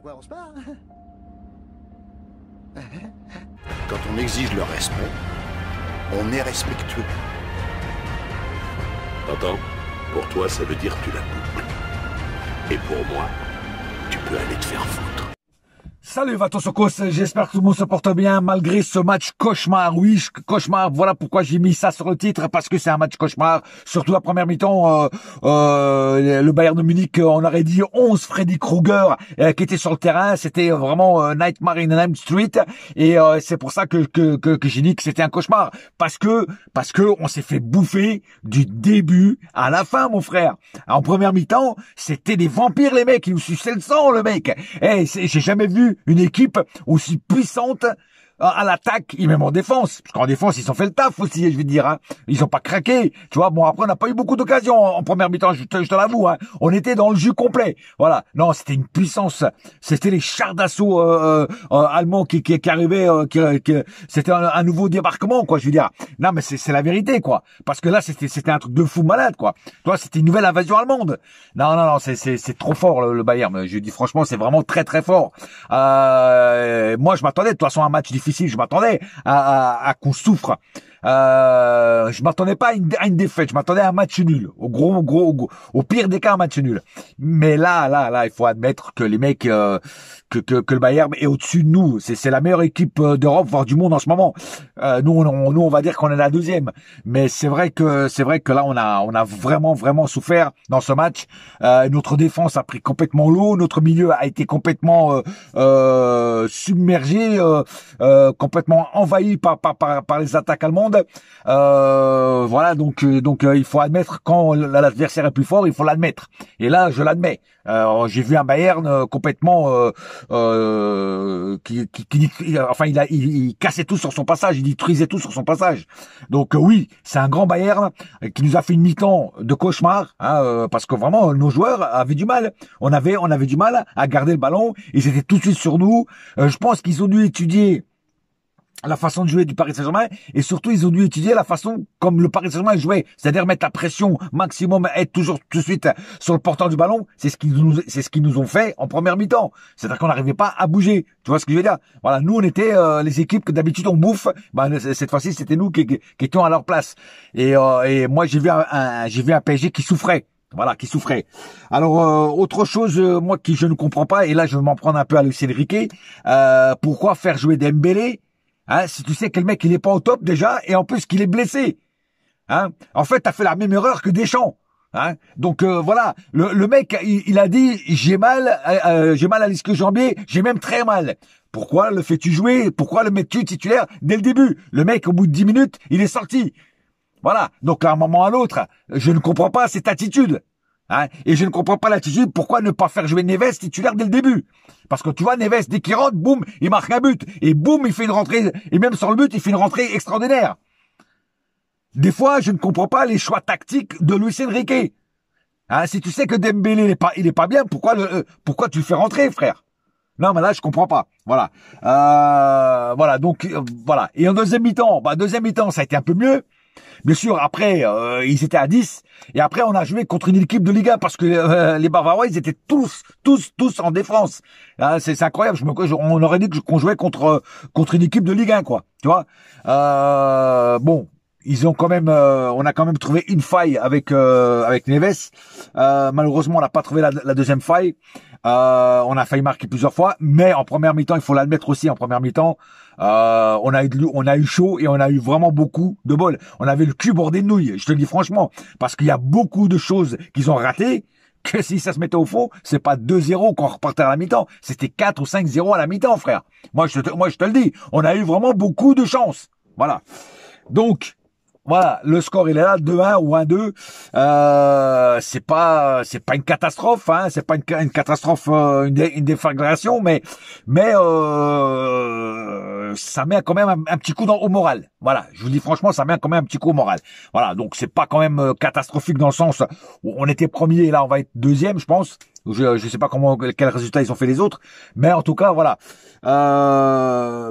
quoi on se barre? Quand on exige le respect, on est respectueux. T'entends? Pour toi, ça veut dire que tu la boucles. Et pour moi, tu peux aller te faire foutre. Salut Vatosokos, j'espère que tout le monde se porte bien malgré ce match cauchemar. Oui, cauchemar, voilà pourquoi j'ai mis ça sur le titre, parce que c'est un match cauchemar. Surtout la première mi-temps, le Bayern de Munich, on aurait dit 11 Freddy Krueger qui était sur le terrain. C'était vraiment Nightmare in Elm Street. Et c'est pour ça que j'ai dit que c'était un cauchemar. Parce que on s'est fait bouffer du début à la fin, mon frère. En première mi-temps, c'était des vampires, les mecs. Ils nous suçaient le sang, le mec. J'ai jamais vu une équipe aussi puissante à l'attaque et même en défense. Parce qu'en défense, ils ont fait le taf aussi, je vais te dire. Hein. Ils ont pas craqué. Tu vois, bon, après, on n'a pas eu beaucoup d'occasions en première mi-temps, je te l'avoue. Hein. On était dans le jus complet. Voilà. Non, c'était une puissance. C'était les chars d'assaut allemands qui arrivaient. C'était un nouveau débarquement, quoi, je veux dire. Non, mais c'est la vérité, quoi. Parce que là, c'était un truc de fou malade, quoi. Tu vois, c'était une nouvelle invasion allemande. Non, c'est trop fort, le Bayern. Je dis franchement, c'est vraiment très, très fort. Moi, je m'attendais, de toute façon, à un match difficile. Je m'attendais à qu'on souffre. Je m'attendais pas à une défaite. Je m'attendais à un match nul. Au pire des cas, un match nul. Mais là, il faut admettre que les mecs, que le Bayern est au-dessus de nous. C'est la meilleure équipe d'Europe, voire du monde en ce moment. Nous, on va dire qu'on est la deuxième. Mais c'est vrai que là, on a vraiment souffert dans ce match. Notre défense a pris complètement l'eau. Notre milieu a été complètement submergé, complètement envahi par les attaques allemandes. Voilà, donc il faut admettre quand l'adversaire est plus fort, il faut l'admettre. Et là, je l'admets. J'ai vu un Bayern complètement il cassait tout sur son passage, il détruisait tout sur son passage. Donc oui, c'est un grand Bayern qui nous a fait une mi-temps de cauchemar, hein, parce que vraiment nos joueurs avaient du mal. On avait du mal à garder le ballon, ils étaient tout de suite sur nous. Je pense qu'ils ont dû étudier la façon de jouer du Paris Saint-Germain, et surtout ils ont dû étudier la façon comme le Paris Saint-Germain jouait, c'est-à-dire mettre la pression maximum, être toujours tout de suite sur le porteur du ballon. C'est ce qu'ils nous ont fait en première mi-temps, c'est-à-dire qu'on n'arrivait pas à bouger. Tu vois ce que je veux dire? Voilà, nous on était les équipes que d'habitude on bouffe, cette fois-ci c'était nous qui étions à leur place. Et moi j'ai vu un PSG qui souffrait. Voilà, qui souffrait. Alors, autre chose, moi qui je ne comprends pas, et là je vais m'en prendre un peu à Luis Enrique, pourquoi faire jouer Dembélé? Hein, si tu sais que le mec il est pas au top déjà, et en plus qu'il est blessé, hein. En fait, t'as fait la même erreur que Deschamps, hein. Donc voilà, le mec il a dit j'ai mal à l'ischio-jambier, j'ai même très mal. Pourquoi le fais-tu jouer? Pourquoi le mets-tu titulaire dès le début? Le mec au bout de 10 minutes il est sorti. Voilà. Donc à un moment ou à l'autre, je ne comprends pas cette attitude. Hein, et je ne comprends pas l'attitude, pourquoi ne pas faire jouer Neves titulaire dès le début? Parce que tu vois, Neves, dès qu'il rentre, boum, il marque un but. Et boum, il fait une rentrée, et même sur le but, il fait une rentrée extraordinaire. Des fois, je ne comprends pas les choix tactiques de Luis Enrique. Hein, si tu sais que Dembélé, il est pas bien, pourquoi tu le fais rentrer, frère? Non, mais là, je comprends pas. Voilà. Voilà, donc, voilà. Et en deuxième mi-temps, ça a été un peu mieux. Bien sûr, après, ils étaient à 10. Et après, on a joué contre une équipe de Ligue 1 parce que les Bavarois, ils étaient tous en défense. Hein, c'est incroyable. On aurait dit qu'on jouait contre une équipe de Ligue 1, quoi. Tu vois. Bon, ils ont quand même, on a quand même trouvé une faille avec Neves. Malheureusement, on n'a pas trouvé la deuxième faille. On a failli marquer plusieurs fois, mais en première mi-temps, il faut l'admettre aussi, en première mi-temps, on a eu chaud et on a eu vraiment beaucoup de bol. On avait le cul bordé de nouilles, je te le dis franchement, parce qu'il y a beaucoup de choses qu'ils ont ratées, que si ça se mettait au fond, c'est pas 2-0 qu'on repartait à la mi-temps, c'était 4 ou 5-0 à la mi-temps, frère. Moi, je te le dis, on a eu vraiment beaucoup de chance. Voilà. Donc, voilà, le score il est là, 2-1 ou 1-2. C'est pas une catastrophe, hein, c'est pas une catastrophe, une déflagration, mais ça met quand même un petit coup au moral. Voilà, je vous dis franchement, ça met quand même un petit coup au moral. Voilà, donc c'est pas quand même catastrophique dans le sens où on était premier et là on va être deuxième, je pense. Je sais pas quel résultat ils ont fait les autres, mais en tout cas voilà.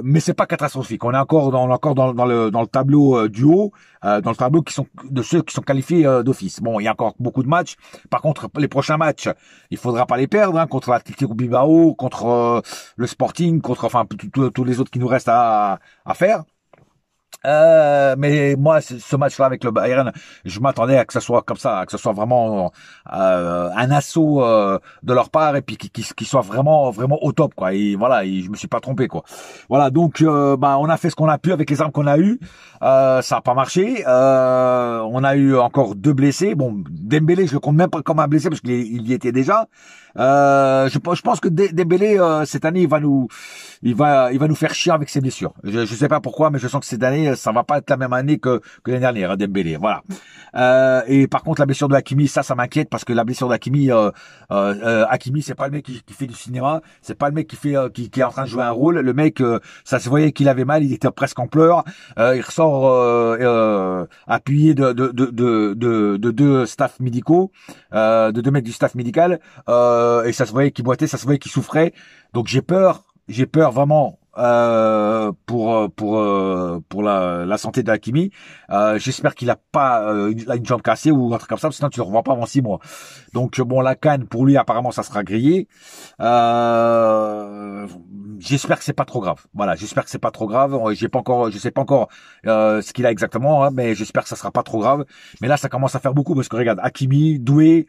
Mais c'est pas catastrophique. On est encore dans le tableau du haut, dans le tableau de ceux qui sont qualifiés d'office. Bon, il y a encore beaucoup de matchs. Par contre, les prochains matchs, il faudra pas les perdre, hein, contre l'Atlético Bilbao, contre le Sporting, contre enfin tous les autres qui nous restent à faire. Mais moi, ce match-là avec le Bayern, je m'attendais à que ça soit comme ça, à que ce soit vraiment un assaut de leur part et puis qui soit vraiment au top, quoi. Et voilà, je me suis pas trompé, quoi. Voilà, donc on a fait ce qu'on a pu avec les armes qu'on a eues. Ça a pas marché. On a eu encore 2 blessés. Bon, Dembélé, je le compte même pas comme un blessé parce qu'il y était déjà. Je pense que Dembélé cette année il va nous faire chier avec ses blessures. Je sais pas pourquoi, mais je sens que cette année ça va pas être la même année que l'année dernière, hein, Dembélé. Voilà. Et par contre la blessure de Hakimi, ça m'inquiète parce que la blessure d'Hakimi, Hakimi c'est pas le mec qui fait du cinéma, c'est pas le mec qui est en train de jouer un rôle. Le mec, ça se voyait qu'il avait mal, il était presque en pleurs. Il ressort appuyé de 2 staffs médicaux, de 2 mecs du staff médical. Et ça se voyait qu'il boitait, ça se voyait qu'il souffrait. Donc j'ai peur vraiment pour la santé de Hakimi. J'espère qu'il a pas une jambe cassée ou un truc comme ça, sinon tu le revois pas avant 6 mois. Donc bon, la CAN pour lui apparemment ça sera grillé. J'espère que c'est pas trop grave. Voilà, j'espère que c'est pas trop grave. Je sais pas encore ce qu'il a exactement, hein, mais j'espère que ça sera pas trop grave. Mais là, ça commence à faire beaucoup parce que regarde, Hakimi, Doué,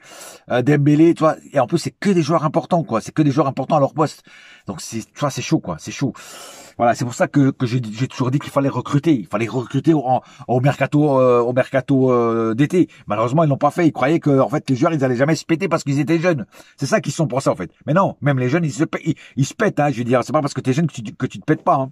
Dembélé, tu vois, et en plus c'est que des joueurs importants, quoi. C'est que des joueurs importants à leur poste. Donc c'est chaud, quoi. C'est chaud. Voilà, c'est pour ça que j'ai toujours dit qu'il fallait recruter. Il fallait recruter au mercato d'été. Malheureusement, ils l'ont pas fait. Ils croyaient que en fait les joueurs ils allaient jamais se péter parce qu'ils étaient jeunes. C'est ça qu'ils sont pour ça en fait. Mais non, même les jeunes ils se pètent. Hein, je veux dire, c'est pas parce que t'es jeune que tu te pètes pas. Hein.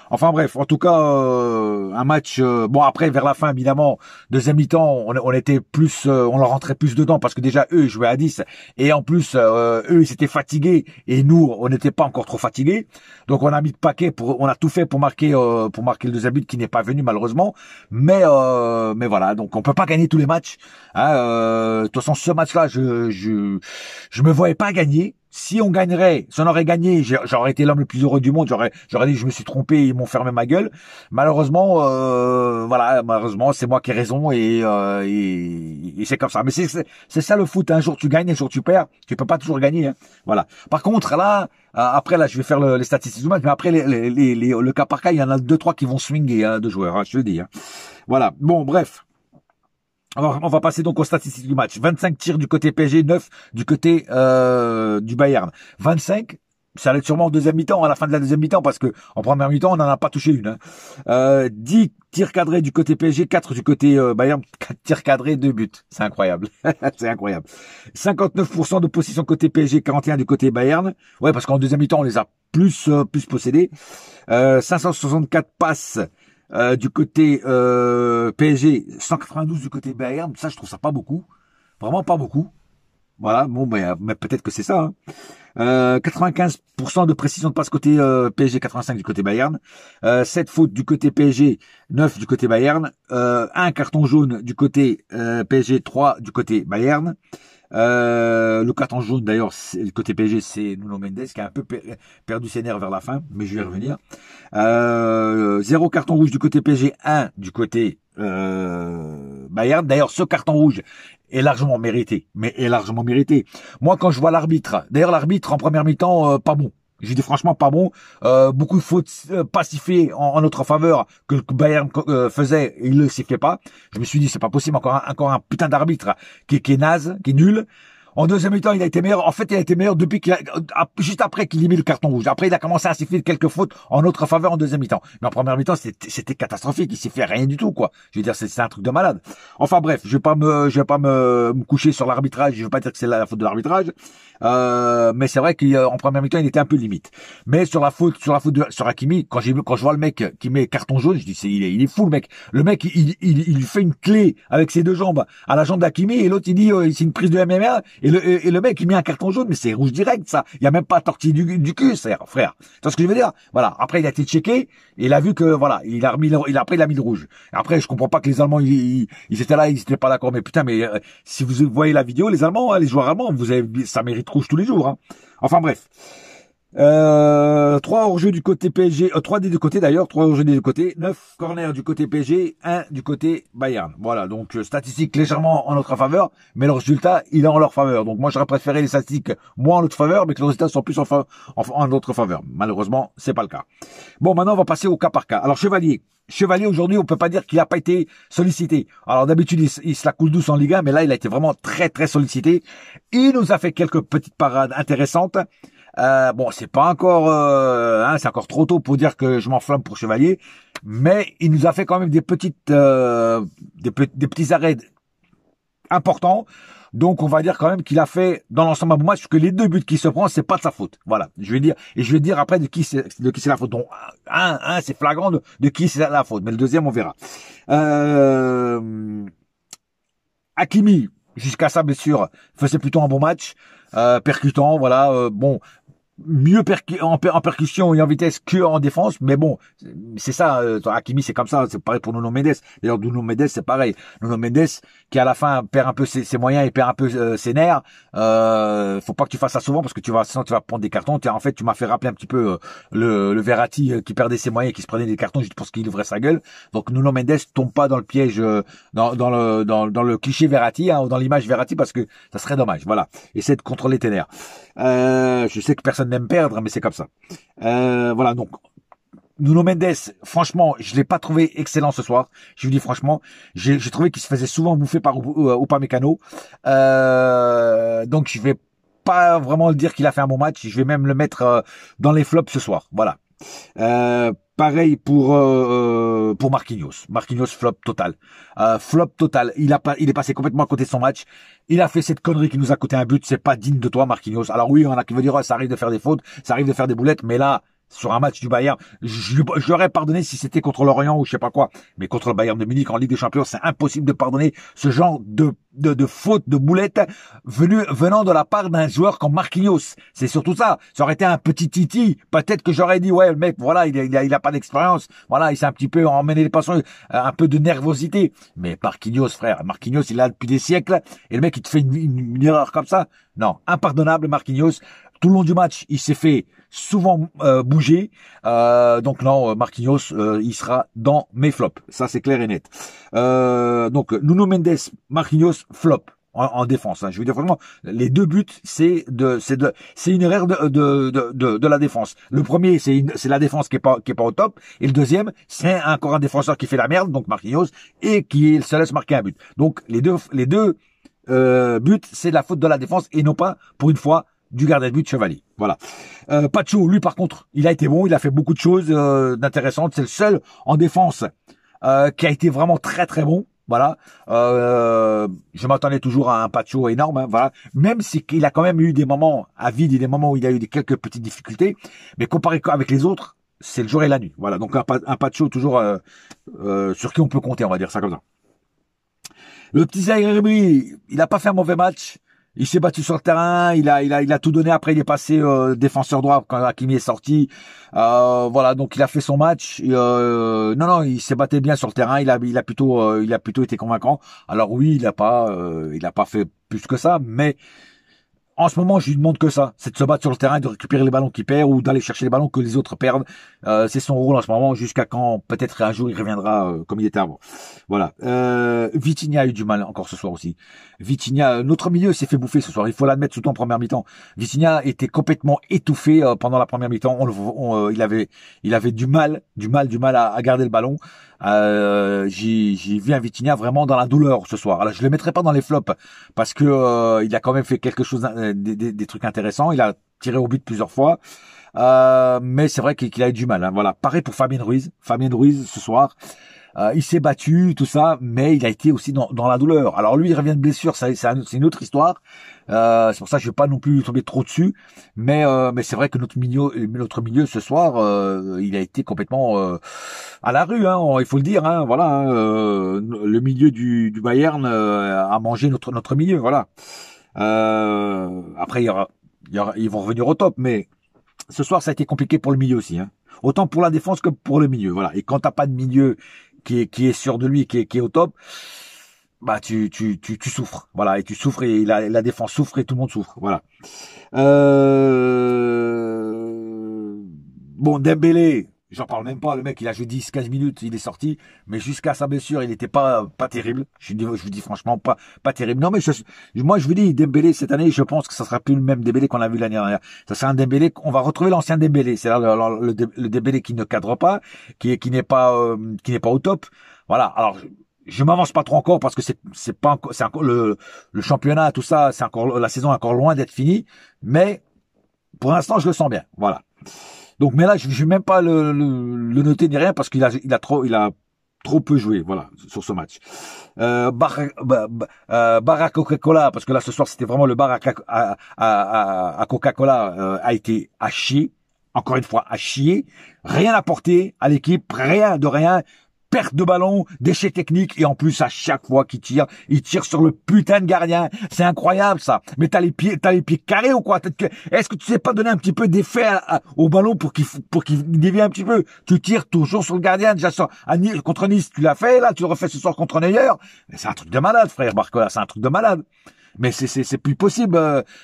Enfin bref, en tout cas, un match. Bon après vers la fin évidemment, deuxième mi-temps, on était plus, on leur rentrait plus dedans parce que déjà eux ils jouaient à 10 et en plus eux ils étaient fatigués et nous on n'était pas encore trop fatigués. Donc on a mis de paquet on a tout fait pour marquer le deuxième but qui n'est pas venu malheureusement. Mais voilà, donc on peut pas gagner tous les matchs. Hein, de toute façon ce match-là, je me voyais pas gagner. Si on aurait gagné, j'aurais été l'homme le plus heureux du monde. J'aurais dit je me suis trompé, ils m'ont fermé ma gueule. Malheureusement, malheureusement c'est moi qui ai raison et c'est comme ça. Mais c'est ça le foot. Un jour tu gagnes, un jour tu perds. Tu peux pas toujours gagner. Hein. Voilà. Par contre là, après là je vais faire les statistiques du match, mais après le cas par cas, il y en a 2-3 qui vont swinguer hein, de joueurs. Hein, je te le dis. Hein. Voilà. Bon bref. Alors, on va passer donc aux statistiques du match. 25 tirs du côté PSG, 9 du côté du Bayern. 25, ça allait être sûrement en deuxième mi-temps, à la fin de la deuxième mi-temps, parce que en première mi-temps, on n'en a pas touché une. Hein. 10 tirs cadrés du côté PSG, 4 du côté Bayern, 4 tirs cadrés, 2 buts. C'est incroyable. C'est incroyable. 59% de possession côté PSG, 41 du côté Bayern. Ouais, parce qu'en deuxième mi-temps, on les a plus possédés. 564 passes. Du côté PSG, 192 du côté Bayern, ça je trouve ça pas beaucoup, vraiment pas beaucoup. Voilà, bon, mais peut-être que c'est ça. Hein. 95% de précision de passe côté PSG, 85 du côté Bayern. 7 fautes du côté PSG, 9 du côté Bayern. 1 carton jaune du côté PSG, 3 du côté Bayern. Le carton jaune d'ailleurs du côté PSG c'est Nuno Mendes qui a un peu perdu ses nerfs vers la fin, mais je vais y revenir. 0 carton rouge du côté PSG, 1 du côté Bayern. D'ailleurs ce carton rouge est largement mérité, Moi quand je vois l'arbitre, d'ailleurs l'arbitre en première mi-temps pas bon. J'ai dit franchement pas bon. Beaucoup de fautes pas sifflées en notre faveur que le Bayern faisait et il le sifflait pas. Je me suis dit c'est pas possible, encore un putain d'arbitre qui est naze, qui est nul. En deuxième mi-temps, il a été meilleur. En fait, il a été meilleur depuis juste après qu'il ait mis le carton rouge. Après, il a commencé à siffler quelques fautes en notre faveur en deuxième mi-temps. Mais en première mi-temps, c'était catastrophique. Il sifflait rien du tout, quoi. Je veux dire, c'est un truc de malade. Enfin bref, je vais pas me coucher sur l'arbitrage. Je veux pas dire que c'est la faute de l'arbitrage. Mais c'est vrai qu'en première mi-temps, il était un peu limite. Mais sur Hakimi, quand je vois le mec qui met carton jaune, je dis il est fou le mec. Le mec, il fait une clé avec ses 2 jambes à la jambe d'Hakimi et l'autre il dit c'est une prise de MMA et le mec, il met un carton jaune, mais c'est rouge direct, ça. Il y a même pas tortille du cul, frère. Tu vois ce que je veux dire? Voilà. Après, il a été checké, et il a vu que, voilà, après, il a mis le rouge. Et après, je comprends pas que les Allemands, ils étaient là, ils étaient pas d'accord. Mais putain, mais, si vous voyez la vidéo, les Allemands, hein, les joueurs allemands, ça mérite rouge tous les jours, hein. Enfin, bref. 3 hors-jeu du côté PSG, 3 des deux côtés d'ailleurs, 3 hors-jeu des deux côtés, 9 corners du côté PSG, 1 du côté Bayern. Voilà, donc statistiques légèrement en notre faveur, mais le résultat, il est en leur faveur. Donc moi, j'aurais préféré les statistiques moins en notre faveur, mais que les résultats sont plus en notre faveur. Malheureusement, c'est pas le cas. Bon, maintenant, on va passer au cas par cas. Alors, Chevalier, aujourd'hui, on peut pas dire qu'il a pas été sollicité. Alors, d'habitude, il se la coule douce en Ligue 1, mais là, il a été vraiment très, très sollicité. Il nous a fait quelques petites parades intéressantes. Bon, c'est pas encore, c'est encore trop tôt pour dire que je m'enflamme pour Chevalier, mais il nous a fait quand même des petites, des petits arrêts importants. Donc, on va dire quand même qu'il a fait dans l'ensemble un bon match, que les 2 buts qu'il se prend, c'est pas de sa faute. Voilà, je vais dire après de qui c'est la faute. Donc, c'est flagrant de qui c'est la faute, mais le deuxième, on verra. Hakimi, jusqu'à sa blessure, faisait plutôt un bon match, percutant, voilà, bon. Mieux en percussion et en vitesse que en défense, mais bon, c'est ça, Hakimi, c'est comme ça, c'est pareil pour Nuno Mendes. D'ailleurs, Nuno Mendes, c'est pareil. Nuno Mendes, qui à la fin perd un peu ses moyens et perd un peu ses nerfs, faut pas que tu fasses ça souvent parce que sinon tu vas prendre des cartons. En fait, tu m'as fait rappeler un petit peu le Verratti qui perdait ses moyens, qui se prenait des cartons juste parce qu'il ouvrait sa gueule. Donc Nuno Mendes tombe pas dans le piège, dans le cliché Verratti, hein, ou dans l'image Verratti, parce que ça serait dommage. Voilà. Essaie de contrôler tes nerfs. Je sais que personne n'aime perdre, mais c'est comme ça. Voilà, donc Nuno Mendes, franchement, je l'ai pas trouvé excellent ce soir. Je vous dis franchement, j'ai trouvé qu'il se faisait souvent bouffer par Upamecano. Donc je vais pas vraiment le dire qu'il a fait un bon match. Je vais même le mettre dans les flops ce soir. Voilà. Pareil pour Marquinhos. Marquinhos flop total. Flop total. Il est passé complètement à côté de son match. Il a fait cette connerie qui nous a coûté un but. C'est pas digne de toi, Marquinhos. Alors oui, on a qui veut dire, oh, ça arrive de faire des fautes, ça arrive de faire des boulettes, mais là, sur un match du Bayern, je l'aurais pardonné si c'était contre l'Orient ou je sais pas quoi. Mais contre le Bayern de Munich en Ligue des Champions, c'est impossible de pardonner ce genre de faute, de boulette venant de la part d'un joueur comme Marquinhos. C'est surtout ça. Ça aurait été un petit Titi. Peut-être que j'aurais dit, ouais, le mec, voilà, il a pas d'expérience. Voilà, il s'est un petit peu emmené les passions, un peu de nervosité. Mais Marquinhos, frère, Marquinhos, il a depuis des siècles. Et le mec, il te fait une erreur comme ça. Non, impardonnable, Marquinhos. Tout le long du match, il s'est fait souvent bouger. Donc non, Marquinhos, il sera dans mes flops. Ça, c'est clair et net. Donc Nuno Mendes, Marquinhos, flop en défense. Hein. Je veux dire vraiment, les 2 buts, c'est une erreur de la défense. Le premier, c'est la défense qui est pas au top, et le deuxième, c'est encore un défenseur qui fait la merde, donc Marquinhos, et qui se laisse marquer un but. Donc les deux buts, c'est de la faute de la défense et non pas pour une fois du gardien de but Chevalier. Voilà. Pacho, lui par contre, il a été bon, il a fait beaucoup de choses d'intéressantes. C'est le seul en défense qui a été vraiment très très bon. Voilà. Je m'attendais toujours à un Pacho énorme. Hein, voilà. Même si il a quand même eu des moments à vide et des moments où il a eu quelques petites difficultés, mais comparé avec les autres, c'est le jour et la nuit. Voilà. Donc un Pacho toujours sur qui on peut compter, on va dire ça comme ça. Le petit Zaïre Emery, il a pas fait un mauvais match. Il s'est battu sur le terrain, il a tout donné. Après, il est passé défenseur droit quand Hakimi est sorti. Voilà, donc il a fait son match. Non, il s'est battu bien sur le terrain. Il a plutôt été convaincant. Alors oui, il a pas fait plus que ça, mais en ce moment, je lui demande que ça, c'est de se battre sur le terrain, de récupérer les ballons qu'il perd ou d'aller chercher les ballons que les autres perdent. C'est son rôle en ce moment, jusqu'à quand peut-être un jour il reviendra comme il était avant. Voilà. Vitinha a eu du mal encore ce soir aussi. Vitinha, notre milieu s'est fait bouffer ce soir. Il faut l'admettre, surtout en première mi-temps. Vitinha était complètement étouffé pendant la première mi-temps. Il avait du mal à garder le ballon. J'ai vu un Vitinha vraiment dans la douleur ce soir. Alors je le mettrai pas dans les flops parce que il a quand même fait quelque chose, des trucs intéressants. Il a tiré au but plusieurs fois, mais c'est vrai qu'il a eu du mal. Hein. Voilà. Pareil pour Fabien Ruiz. Fabien Ruiz ce soir. Il s'est battu, tout ça, mais il a été aussi dans la douleur. Alors lui, il revient de blessure, c'est une autre histoire. C'est pour ça que je vais pas non plus tomber trop dessus. Mais c'est vrai que notre milieu ce soir, il a été complètement à la rue. Hein, il faut le dire. Hein, voilà, hein, le milieu du Bayern a mangé notre milieu. Voilà. Après, ils vont revenir au top, mais ce soir, ça a été compliqué pour le milieu aussi, hein. Autant pour la défense que pour le milieu, voilà. Et quand t'as pas de milieu qui est sûr de lui, qui est au top, bah tu souffres, voilà. Et tu souffres et la défense souffre et tout le monde souffre, voilà. Bon, Dembélé, j'en parle même pas. Le mec, il a joué 10-15 minutes, il est sorti, mais jusqu'à sa blessure, il n'était pas terrible. Je vous dis franchement pas terrible. Non, mais moi je vous dis, Dembélé cette année, je pense que ça sera plus le même Dembélé qu'on a vu l'année dernière. Ça sera un Dembélé, on va retrouver l'ancien Dembélé, c'est le Dembélé qui ne cadre pas, qui n'est pas au top. Voilà. Alors je m'avance pas trop encore parce que c'est encore le championnat, tout ça, c'est encore la saison est encore loin d'être finie, mais pour l'instant je le sens bien. Voilà. Donc, mais là, je vais même pas le noter ni rien parce qu'il a trop peu joué, voilà, sur ce match. Bar à Coca-Cola, parce que là, ce soir, c'était vraiment le bar à Coca-Cola, a été à chier. Encore une fois, à chier. Rien apporté à l'équipe, rien de rien. Perte de ballon, déchets techniques, et en plus, à chaque fois qu'il tire, il tire sur le putain de gardien. C'est incroyable, ça. Mais t'as les pieds carrés ou quoi? Est-ce que tu sais pas donner un petit peu d'effet au ballon pour qu'il dévie un petit peu? Tu tires toujours sur le gardien, déjà contre Nice, tu l'as fait, là, tu le refais ce soir contre Neuer. C'est un truc de malade, frère Barcola, c'est un truc de malade. Mais c'est plus possible.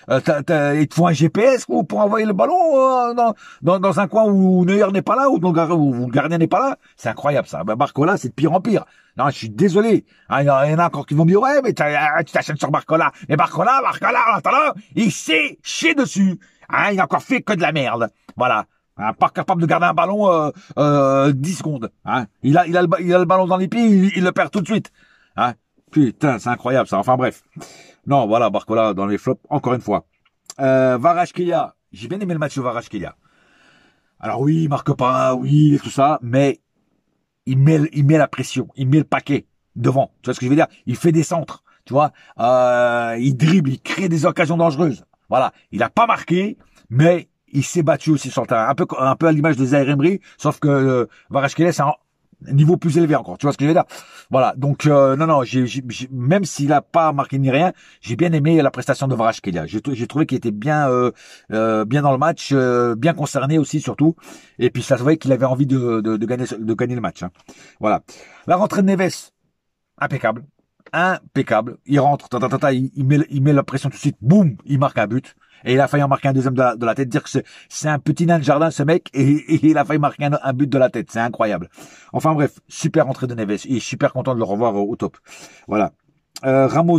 Il te faut un GPS pour envoyer le ballon dans un coin où Neuer n'est pas là, où le gardien n'est pas là. C'est incroyable ça. Barcola, c'est de pire en pire. Non, je suis désolé. Il y en a encore qui vont me dire ouais, mais tu t'achètes sur Barcola. Mais Barcola, en attendant, il sait chier dessus. Il n'a encore fait que de la merde. Voilà. Pas capable de garder un ballon 10 secondes. Il a le ballon dans les pieds, il le perd tout de suite. Putain, c'est incroyable ça. Enfin bref. Non, voilà, Barcola dans les flops, encore une fois. Kvaratskhelia, j'ai bien aimé le match de Kvaratskhelia. Alors oui, il marque pas, oui, et tout ça, mais il met la pression, il met le paquet devant. Tu vois ce que je veux dire? Il fait des centres, tu vois. Il dribble, il crée des occasions dangereuses. Voilà, il a pas marqué, mais il s'est battu aussi sur le terrain. Un peu à l'image de Zaïre Emery, sauf que Kvaratskhelia, c'est un niveau plus élevé encore, tu vois ce que je veux dire? Voilà, donc non, même s'il a pas marqué ni rien, j'ai bien aimé la prestation de Kvaratskhelia. J'ai trouvé qu'il était bien dans le match, bien concerné aussi surtout, et puis ça se voyait qu'il avait envie de gagner le match. Hein. Voilà, la rentrée de Neves, impeccable. Il rentre, il met la pression tout de suite, boum, il marque un but. Et il a failli en marquer un deuxième de la tête. Dire que c'est un petit nain de jardin, ce mec, et il a failli marquer un but de la tête. C'est incroyable. Enfin bref, super entrée de Neves. Et super content de le revoir au top. Voilà. Ramos,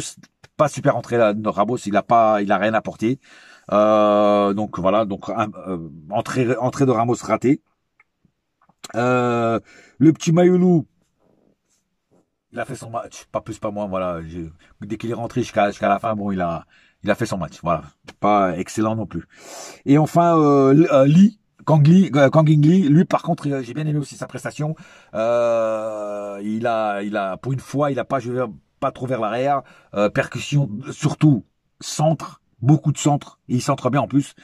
pas super entrée là. Ramos, il a rien apporté. Donc voilà. Donc entrée de Ramos ratée. Le petit Mayoulou, il a fait son match. Pas plus, pas moins. Voilà. Dès qu'il est rentré jusqu'à la fin, bon, il a fait son match, voilà. Pas excellent non plus. Et enfin, Kang In-lee, lui par contre, j'ai bien aimé aussi sa prestation. Il a pour une fois, il a pas joué pas trop vers l'arrière. Percussion, surtout centre. Beaucoup de centres, il centre bien en plus,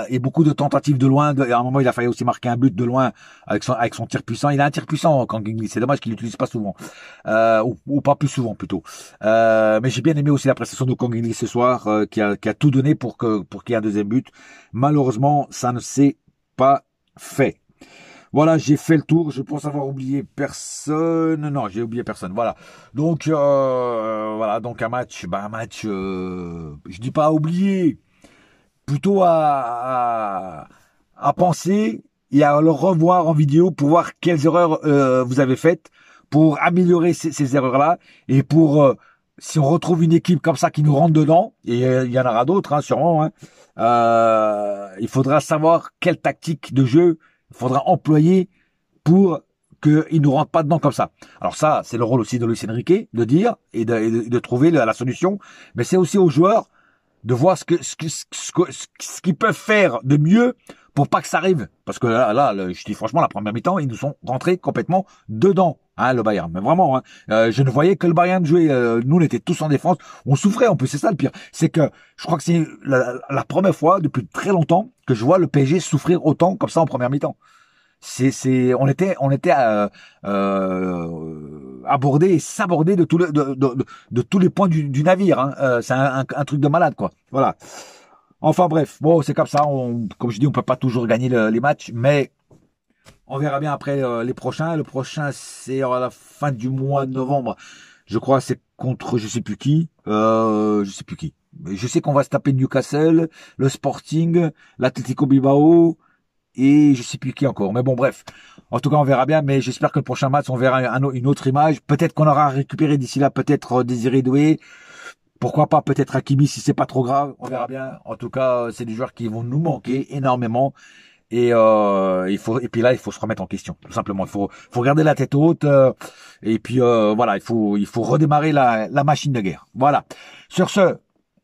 et beaucoup de tentatives de loin. À un moment, il a failli aussi marquer un but de loin avec son tir puissant. Il a un tir puissant, Kang In-lee. C'est dommage qu'il l'utilise pas souvent, ou pas plus souvent plutôt. Mais j'ai bien aimé aussi la prestation de Kang In-lee ce soir, qui a tout donné pour qu'il y ait un deuxième but. Malheureusement, ça ne s'est pas fait. Voilà, j'ai fait le tour. Je pense avoir oublié personne. Non, j'ai oublié personne. Voilà. Donc, donc un match, je dis pas à oublier, plutôt à penser et à le revoir en vidéo pour voir quelles erreurs vous avez faites, pour améliorer ces erreurs-là et pour si on retrouve une équipe comme ça qui nous rentre dedans, et il y en aura d'autres, sûrement. Il faudra savoir quelle tactique de jeu il faudra employer pour qu'ils nous rentrent pas dedans comme ça. Alors ça, c'est le rôle aussi de Luis Enrique de dire et de trouver la solution. Mais c'est aussi aux joueurs de voir ce qu'ils peuvent faire de mieux pour pas que ça arrive. Parce que là, je dis franchement, la première mi-temps, ils nous sont rentrés complètement dedans, le Bayern. Mais vraiment, je ne voyais que le Bayern jouer. Nous, on était tous en défense. On souffrait. En plus, c'est ça le pire. C'est que je crois que c'est la première fois depuis très longtemps que je vois le PSG souffrir autant comme ça en première mi-temps. On était aborder et s'aborder de, de tous les points du navire. Hein. C'est un truc de malade, quoi. Voilà. Enfin bref, bon, c'est comme ça. Comme je dis, on peut pas toujours gagner les matchs, mais on verra bien après les prochains. Le prochain, c'est à la fin du mois de novembre. Je crois c'est contre je sais plus qui. Je sais plus qui. Je sais qu'on va se taper Newcastle, le Sporting, l'Atlético Bilbao et je sais plus qui encore. Mais bon, bref. En tout cas, on verra bien. Mais j'espère que le prochain match, on verra une autre image. Peut-être qu'on aura récupéré d'ici là, peut-être Désiré Doué. Pourquoi pas peut-être Hakimi si c'est pas trop grave. On verra bien. En tout cas, c'est des joueurs qui vont nous manquer énormément. Et et puis là, il faut se remettre en question, tout simplement. Il faut garder la tête haute. Et puis voilà, il faut redémarrer la machine de guerre. Voilà. Sur ce,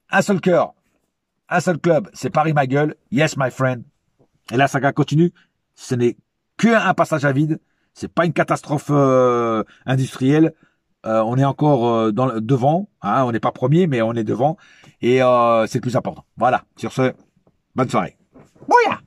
un seul cœur, un seul club, c'est Paris ma gueule. Yes, my friend. Et la saga continue. Ce n'est qu'un passage à vide. C'est pas une catastrophe industrielle. On est encore devant. Hein, on n'est pas premier, mais on est devant. Et c'est le plus important. Voilà. Sur ce, bonne soirée. Bouya!